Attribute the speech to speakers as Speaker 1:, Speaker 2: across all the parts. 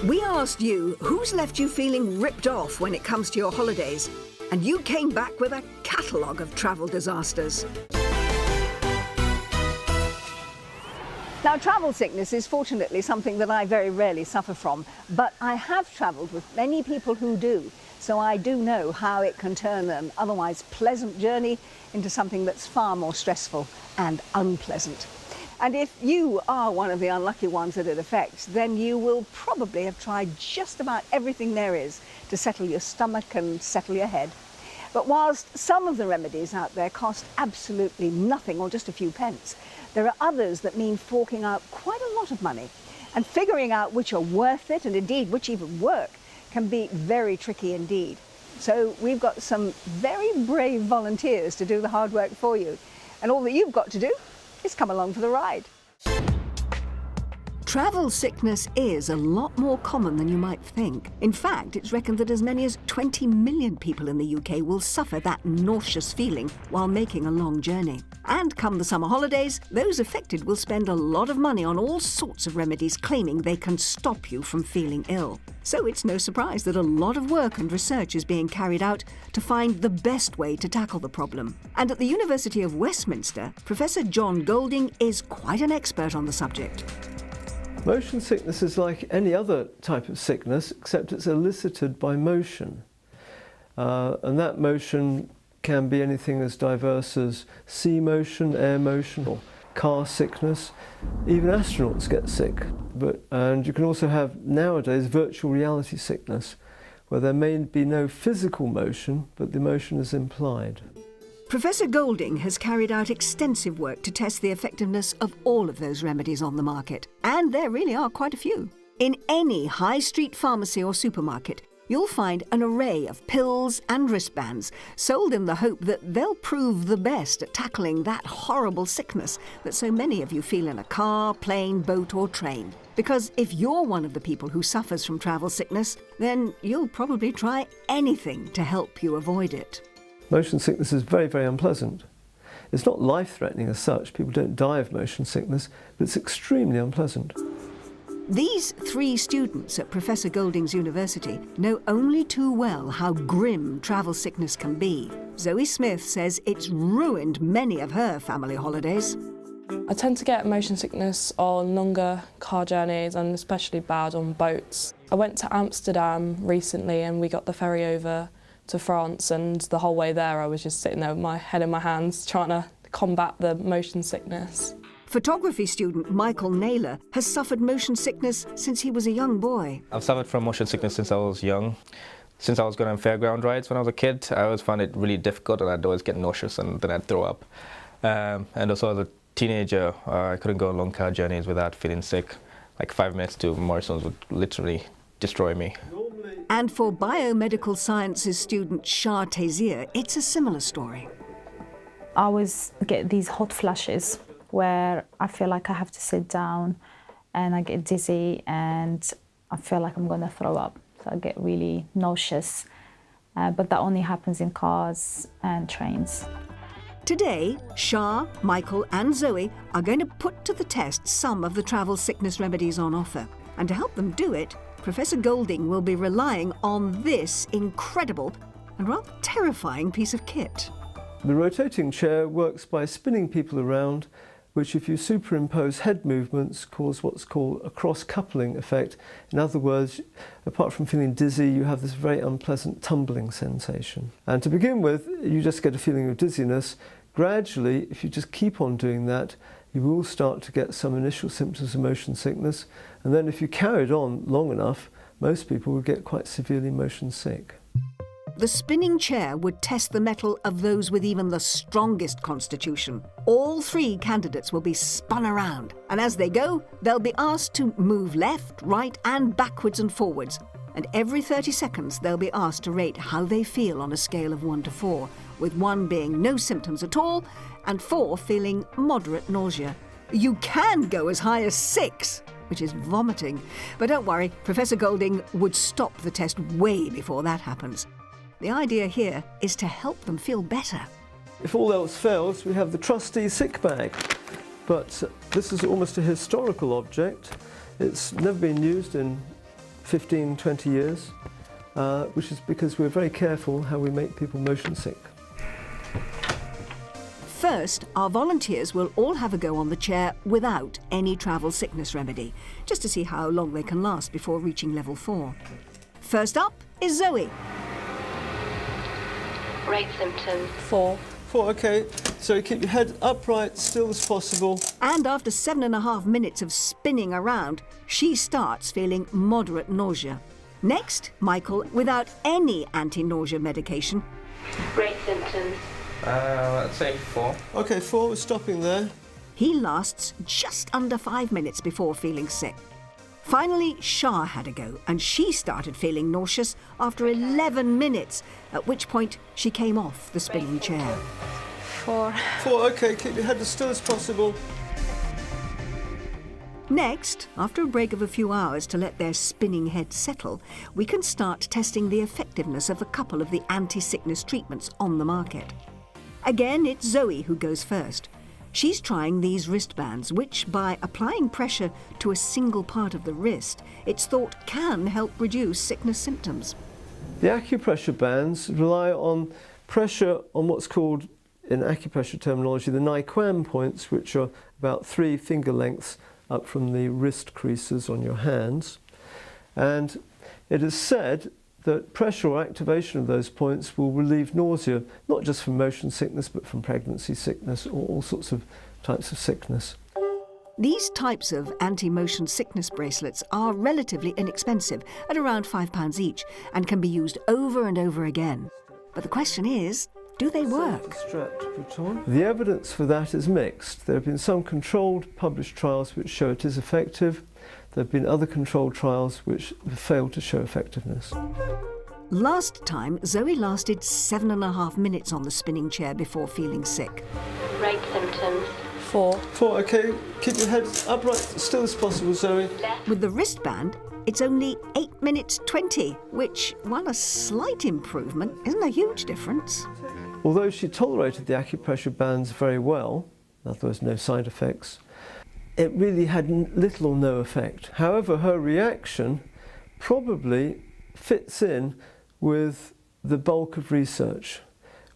Speaker 1: We asked you who's left you feeling ripped off when it comes to your holidays, and you came back with a catalogue of travel disasters. Now, travel sickness is fortunately something that I very rarely suffer from, but I have travelled with many people who do, so I do know how it can turn an otherwise pleasant journey into something that's far more stressful and unpleasant. And if you are one of the unlucky ones that it affects, then you will probably have tried just about everything there is to settle your stomach and settle your head. But whilst some of the remedies out there cost absolutely nothing or just a few pence, there are others that mean forking out quite a lot of money. And figuring out which are worth it and indeed which even work can be very tricky indeed. So we've got some very brave volunteers to do the hard work for you. And all that you've got to do is come along for the ride. Travel sickness is a lot more common than you might think. In fact, it's reckoned that as many as 20 million people in the UK will suffer that nauseous feeling while making a long journey. And come the summer holidays, those affected will spend a lot of money on all sorts of remedies claiming they can stop you from feeling ill. So it's no surprise that a lot of work and research is being carried out to find the best way to tackle the problem. And at the University of Westminster, Professor John Golding is quite an expert on the subject.
Speaker 2: Motion sickness is like any other type of sickness, except it's elicited by motion. And that motion can be anything as diverse as sea motion, air motion, or car sickness. Even astronauts get sick. And you can also have, nowadays, virtual reality sickness, where there may be no physical motion, but the motion is implied.
Speaker 1: Professor Golding has carried out extensive work to test the effectiveness of all of those remedies on the market. And there really are quite a few. In any high street pharmacy or supermarket, you'll find an array of pills and wristbands sold in the hope that they'll prove the best at tackling that horrible sickness that so many of you feel in a car, plane, boat or train. Because if you're one of the people who suffers from travel sickness, then you'll probably try anything to help you avoid it.
Speaker 2: Motion sickness is very, very unpleasant. It's not life-threatening as such. People don't die of motion sickness, but it's extremely unpleasant.
Speaker 1: These three students at Professor Golding's university know only too well how grim travel sickness can be. Zoe Smith says it's ruined many of her family holidays.
Speaker 3: I tend to get motion sickness on longer car journeys and especially bad on boats. I went to Amsterdam recently and we got the ferry over to France, and the whole way there I was just sitting there with my head in my hands trying to combat the motion sickness.
Speaker 1: Photography student Michael Naylor has suffered motion sickness since he was a young boy.
Speaker 4: I've suffered from motion sickness since I was young. Since I was going on fairground rides when I was a kid, I always found it really difficult and I'd always get nauseous and then I'd throw up. And also as a teenager, I couldn't go on long car journeys without feeling sick. Like 5 minutes to Morrison's would literally destroy me.
Speaker 1: And for biomedical sciences student Shah Tazir, it's a similar story.
Speaker 5: I always get these hot flashes where I feel like I have to sit down and I get dizzy and I feel like I'm going to throw up. So I get really nauseous, but that only happens in cars and trains.
Speaker 1: Today, Shah, Michael and Zoe are going to put to the test some of the travel sickness remedies on offer. And to help them do it, Professor Golding will be relying on this incredible and rather terrifying piece of kit.
Speaker 2: The rotating chair works by spinning people around, which if you superimpose head movements cause what's called a cross-coupling effect. In other words, apart from feeling dizzy, you have this very unpleasant tumbling sensation. And to begin with, you just get a feeling of dizziness. Gradually, if you just keep on doing that, you will start to get some initial symptoms of motion sickness, and then if you carried on long enough, most people would get quite severely motion sick.
Speaker 1: The spinning chair would test the mettle of those with even the strongest constitution. All three candidates will be spun around, and as they go, they'll be asked to move left, right and backwards and forwards. And every 30 seconds, they'll be asked to rate how they feel on a scale of 1 to 4, with 1 being no symptoms at all, and 4 feeling moderate nausea. You can go as high as 6, which is vomiting. But don't worry, Professor Golding would stop the test way before that happens. The idea here is to help them feel better.
Speaker 2: If all else fails, we have the trusty sick bag. But this is almost a historical object. It's never been used in 15, 20 years, which is because we're very careful how we make people motion sick.
Speaker 1: First, our volunteers will all have a go on the chair without any travel sickness remedy, just to see how long they can last before reaching level 4. First up is Zoe.
Speaker 6: Rate symptoms.
Speaker 3: 4.
Speaker 2: 4, okay. So keep your head upright, still as possible.
Speaker 1: And after 7.5 minutes of spinning around, she starts feeling moderate nausea. Next, Michael, without any anti-nausea medication.
Speaker 6: Rate symptoms.
Speaker 4: Let's say 4.
Speaker 2: Okay, 4, we're stopping there.
Speaker 1: He lasts just under 5 minutes before feeling sick. Finally, Shah had a go, and she started feeling nauseous after 11 minutes, at which point she came off the spinning chair.
Speaker 5: 4.
Speaker 2: 4, okay, keep your head as still as possible.
Speaker 1: Next, after a break of a few hours to let their spinning head settle, we can start testing the effectiveness of a couple of the anti-sickness treatments on the market. Again, it's Zoe who goes first. She's trying these wristbands, which, by applying pressure to a single part of the wrist, it's thought can help reduce sickness symptoms.
Speaker 2: The acupressure bands rely on pressure on what's called, in acupressure terminology, the Nyquam points, which are about 3 finger lengths up from the wrist creases on your hands. And it is said that pressure or activation of those points will relieve nausea, not just from motion sickness, but from pregnancy sickness or all sorts of types of sickness.
Speaker 1: These types of anti-motion sickness bracelets are relatively inexpensive, at around £5 each, and can be used over and over again. But the question is, do they work?
Speaker 2: Strap to put on. The evidence for that is mixed. There have been some controlled published trials which show it is effective. There have been other controlled trials which have failed to show effectiveness.
Speaker 1: Last time, Zoe lasted 7.5 minutes on the spinning chair before feeling sick.
Speaker 6: Rate symptoms.
Speaker 3: 4.
Speaker 2: 4, okay. Keep your head upright, still as possible, Zoe.
Speaker 1: With the wristband, it's only 8 minutes 20, which, while a slight improvement, isn't a huge difference.
Speaker 2: Although she tolerated the acupressure bands very well, in other words, no side effects, it really had little or no effect. However, her reaction probably fits in with the bulk of research,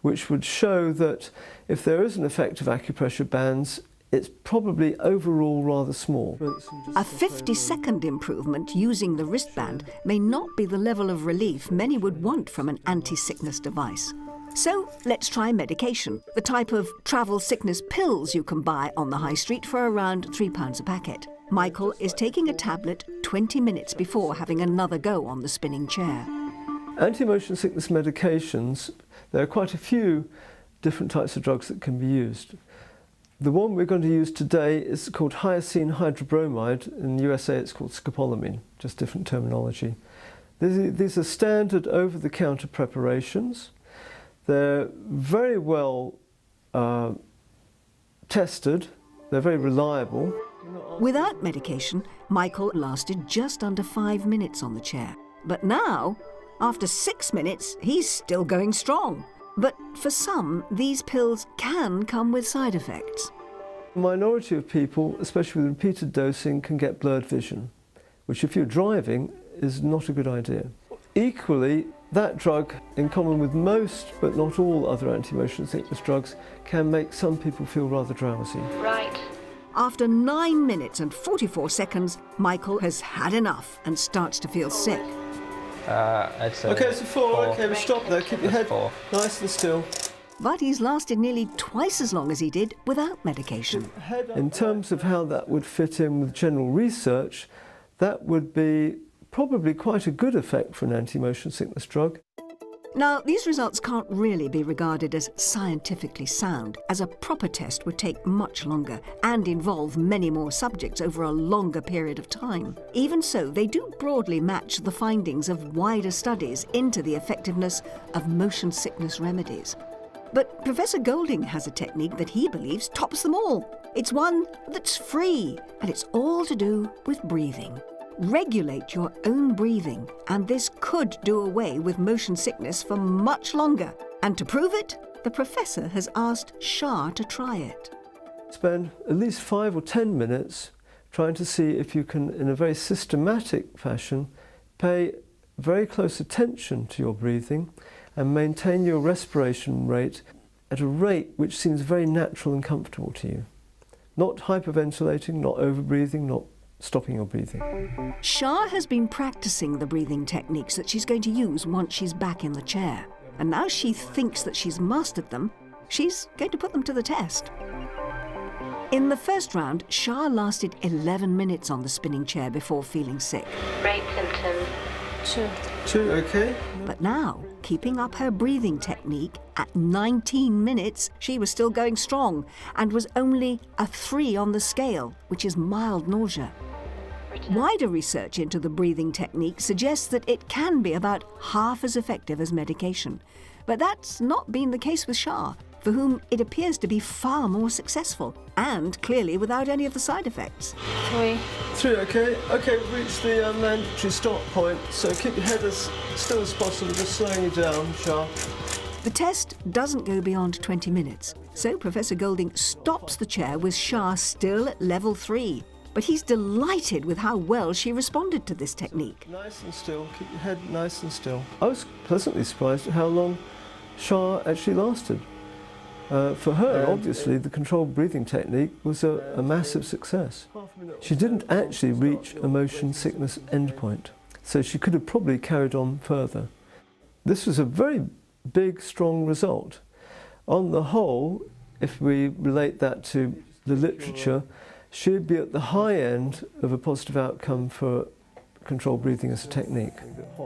Speaker 2: which would show that if there is an effect of acupressure bands, it's probably overall rather small.
Speaker 1: A 50-second improvement using the wristband may not be the level of relief many would want from an anti-sickness device. So let's try medication, the type of travel sickness pills you can buy on the high street for around £3 a packet. Michael is taking a tablet 20 minutes before having another go on the spinning chair.
Speaker 2: Anti-motion sickness medications, there are quite a few different types of drugs that can be used. The one we're going to use today is called hyoscine hydrobromide. In the USA it's called scopolamine, just different terminology. These are standard over-the-counter preparations. They're very well tested, they're very reliable.
Speaker 1: Without medication, Michael lasted just under 5 minutes on the chair. But now, after 6 minutes, he's still going strong. But for some, these pills can come with side effects.
Speaker 2: A minority of people, especially with repeated dosing, can get blurred vision, which if you're driving is not a good idea. Equally, that drug, in common with most but not all other anti-motion sickness drugs, can make some people feel rather drowsy.
Speaker 6: Right.
Speaker 1: After 9 minutes and 44 seconds, Michael has had enough and starts to feel sick.
Speaker 4: I'd say
Speaker 2: Okay, it's a 4.
Speaker 4: 4.
Speaker 2: Okay, we'll stop there. Keep your head
Speaker 4: 4.
Speaker 2: nice and still.
Speaker 1: But he's lasted nearly twice as long as he did without medication.
Speaker 2: In terms of how that would fit in with general research, that would be probably quite a good effect for an anti-motion sickness drug.
Speaker 1: Now, these results can't really be regarded as scientifically sound, as a proper test would take much longer and involve many more subjects over a longer period of time. Even so, they do broadly match the findings of wider studies into the effectiveness of motion sickness remedies. But Professor Golding has a technique that he believes tops them all. It's one that's free, and it's all to do with breathing. Regulate your own breathing, and this could do away with motion sickness for much longer. And to prove it, the professor has asked Shah to try it.
Speaker 2: Spend at least 5 or 10 minutes trying to see if you can, in a very systematic fashion, pay very close attention to your breathing and maintain your respiration rate at a rate which seems very natural and comfortable to you. Not hyperventilating, not overbreathing, not stopping your breathing.
Speaker 1: Shah has been practicing the breathing techniques that she's going to use once she's back in the chair. And now she thinks that she's mastered them, she's going to put them to the test. In the first round, Shah lasted 11 minutes on the spinning chair before feeling sick.
Speaker 6: Rate symptoms.
Speaker 3: 2.
Speaker 2: 2, okay?
Speaker 1: But now, keeping up her breathing technique, at 19 minutes, she was still going strong and was only a 3 on the scale, which is mild nausea. Wider research into the breathing technique suggests that it can be about half as effective as medication. But that's not been the case with Shah, for whom it appears to be far more successful, and clearly without any of the side effects.
Speaker 3: 3.
Speaker 2: 3, okay? Okay, we've reached the mandatory stop point, so keep your head as still as possible, just slowing you down, Shah.
Speaker 1: The test doesn't go beyond 20 minutes, so Professor Golding stops the chair with Shah still at level 3. But he's delighted with how well she responded to this technique.
Speaker 2: Nice and still, keep your head nice and still. I was pleasantly surprised at how long Shah actually lasted. For her, obviously, the controlled breathing technique was a massive success. She didn't actually reach a motion sickness endpoint, so she could have probably carried on further. This was a very big, strong result. On the whole, if we relate that to the literature, she'd be at the high end of a positive outcome for controlled breathing as a technique.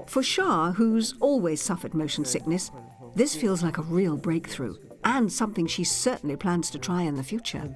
Speaker 1: For Shah, who's always suffered motion sickness, this feels like a real breakthrough, and something she certainly plans to try in the future.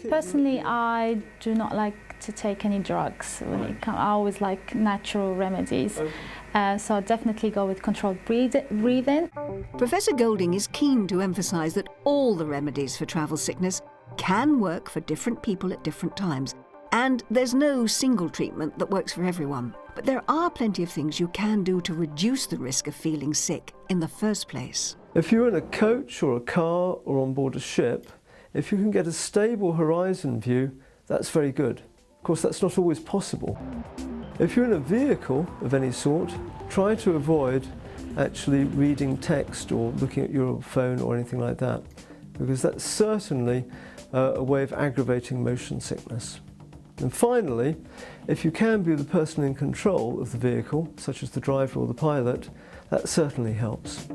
Speaker 5: Personally, I do not like to take any drugs. I always like natural remedies. So I'll definitely go with controlled breathing.
Speaker 1: Professor Golding is keen to emphasise that all the remedies for travel sickness can work for different people at different times, and there's no single treatment that works for everyone. But there are plenty of things you can do to reduce the risk of feeling sick in the first place.
Speaker 2: If you're in a coach or a car or on board a ship, if you can get a stable horizon view, that's very good. Of course, that's not always possible. If you're in a vehicle of any sort, try to avoid actually reading text or looking at your phone or anything like that, because that's certainly a way of aggravating motion sickness. And finally, if you can be the person in control of the vehicle, such as the driver or the pilot, that certainly helps.